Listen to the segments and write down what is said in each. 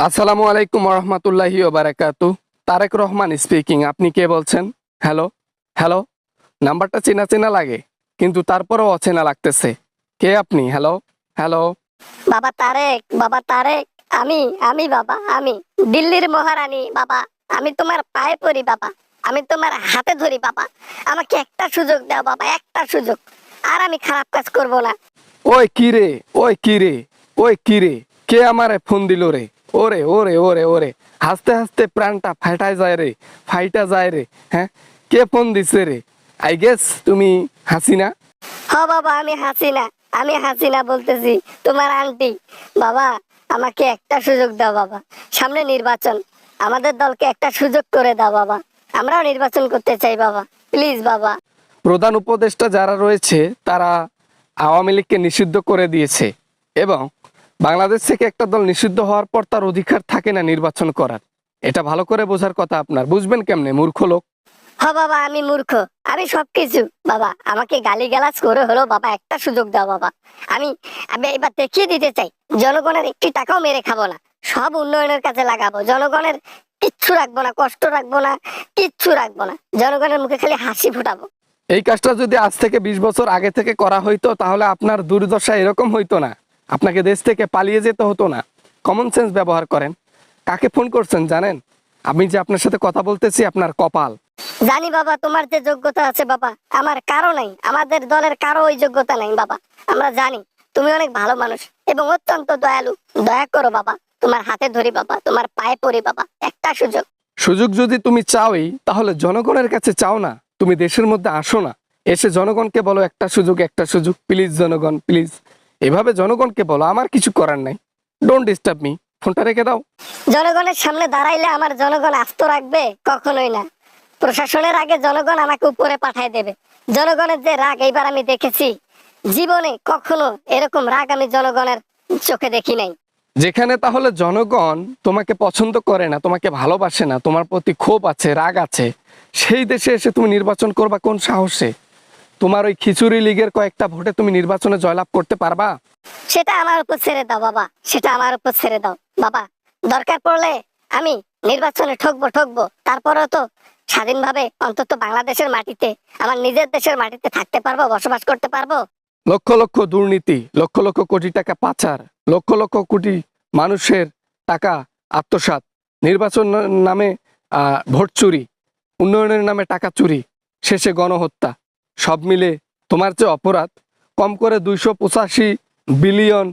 আসসালামু আলাইকুম রহমতুল্লাহি ওবারাকাতু। তারেক রহমান স্পিকিং। আপনি কে বলছেন? Hello hello. নাম্বারটা চেনা চেনা লাগে, কিন্তু তারপরেও অচেনা লাগতেছে। কে আপনি? Hello hello. বাবা তারেক, বাবা তারেক। আমি আমি বাবা, আমি দিল্লির মহারানী বাবা। আমি তোমার পায়ে পড়ি বাবা, আমি তোমার হাতে ধরি বাবা। আমাকে একটা সুযোগ দাও বাবা, একটা সুযোগ। আর আমি খারাপ কাজ করব না। ওই কি রে, ওই কি রে, ওই কি রে, কে আমারে ফোন দিল রে? ওরে ওরে ওরে ওরে, হাসতে হাসতে প্রাণটা ফাটায় যায় রে, ফাইটা যায় রে। হ্যাঁ, কে ফোন দিছে রে? আই গেস তুমি হাসিনা। হ বাবা, আমি হাসিনা, আমি হাসিনা বলতেছি, তোমার আন্টি। বাবা, আমাকে একটা সুযোগ দাও বাবা। সামনে নির্বাচন, আমাদের দলকে একটা সুযোগ করে দাও বাবা। আমরাও নির্বাচন করতে চাই বাবা, প্লিজ বাবা। প্রধান উপদেষ্টা যারা রয়েছে তারা আওয়ামী লীগকে নিষিদ্ধ করে দিয়েছে, এবং বাংলাদেশ থেকে একটা দল নিষিদ্ধ হওয়ার পর তার অধিকার থাকে না নির্বাচন করার। এটা ভালো করে বোঝার কথা আপনার। বুঝবেন কেমনে, মূর্খ লোক? হ বাবা, আমি মূর্খ, আমি সবকিছু। বাবা, আমাকে গালিগালাজ করে হলো বাবা একটা সুযোগ দাও বাবা। আমি আমি এবার দেখিয়ে দিতে চাই, জনগণের একটি টাকাও মেরে খাবো না, সব উন্নয়নের কাজে লাগাবো। জনগণের কিচ্ছু রাখবো না, কষ্ট রাখবো না, কিচ্ছু রাখবো না। জনগণের মুখে খালি হাসি ফুটাবো। এই কাজটা যদি আজ থেকে 20 বছর আগে থেকে করা হইতো, তাহলে আপনার দুর্দশা এরকম হইতো না। আপনাকে দেশ থেকে পালিয়ে যেতে হতো না। কমন সেন্স ব্যবহার করেন। কাকে ফোন করছেন জানেন? আমি যে আপনার সাথে কথা বলতেছি, আপনার কপাল। জানি বাবা, তোমার যে যোগ্যতা আছে বাবা, আমার কারো নাই, আমাদের দলের কারো ওই যোগ্যতা নাই বাবা। আমরা জানি তুমি অনেক ভালো মানুষ এবং অত্যন্ত দয়ালু। দয়া করো বাবা, তোমার হাতে ধরি বাবা, তোমার পায়ে পড়ি বাবা, একটা সুযোগ। সুযোগ যদি তুমি চাওই, তাহলে জনগণের কাছে চাও না। তুমি দেশের মধ্যে আসো না, এসে জনগণকে বলো একটা সুযোগ, একটা সুযোগ, প্লিজ জনগণ প্লিজ। এভাবে জনগণকে বলো, আমার কিছু করার নাই। Don't disturb me. ফোনটা রেখে দাও। জনগণের সামনে দাঁড়াইলে আমার জনগণ আস্ত রাখবে? কখনোই না। প্রশাসনের আগে জনগণ আমাকে উপরে পাঠায় দেবে। জনগণের যে রাগ এইবার আমি দেখেছি, জীবনে কখনো এরকম রাগ আমি জনগণের চোখে দেখি নাই। যেখানে তাহলে জনগণ তোমাকে পছন্দ করে না, তোমাকে ভালোবাসে না, তোমার প্রতি ক্ষোভ আছে, রাগ আছে, সেই দেশে এসে তুমি নির্বাচন করবা কোন সাহসে? তোমার ওই খিচুড়ি লীগের কয়েকটা ভোটে তুমি নির্বাচনে জয়লাভ করতে পারবা? সেটা আমার উপর ছেড়ে দাও বাবা, সেটা আমার উপর ছেড়ে দাও বাবা। দরকার পড়লে আমি নির্বাচনে ঠকবো ঠকবো, তারপরেও তো স্বাধীনভাবে অন্তত বাংলাদেশের মাটিতে, আমার নিজের দেশের মাটিতে থাকতে পারবো, বসবাস করতে পারবো। লক্ষ লক্ষ দুর্নীতি, লক্ষ লক্ষ কোটি টাকা পাচার, লক্ষ লক্ষ কোটি মানুষের টাকা আত্মসাৎ, নির্বাচন নামে ভোট চুরি, উন্নয়নের নামে টাকা চুরি, শেষে গণহত্যা, সব মিলে তোমার যে অপরাধ, কম করে 285 বিলিয়ন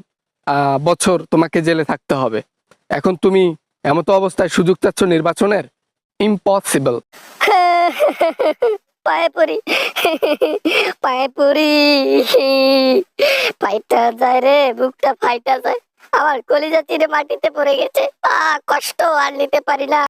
বছর তোমাকে জেলে থাকতে হবে। এখন তুমি এমতো অবস্থায় সুযোগ চাচ্ছ নির্বাচনের? ইম্পসিবল। পায়ে পড়ি, পায়ে পড়ি, ফাইটা যায় রে, বুকটা ফাইটা যায়। আমার কলিজা চিরে মাটিতে পড়ে গেছে। কষ্ট আর নিতে পারি না।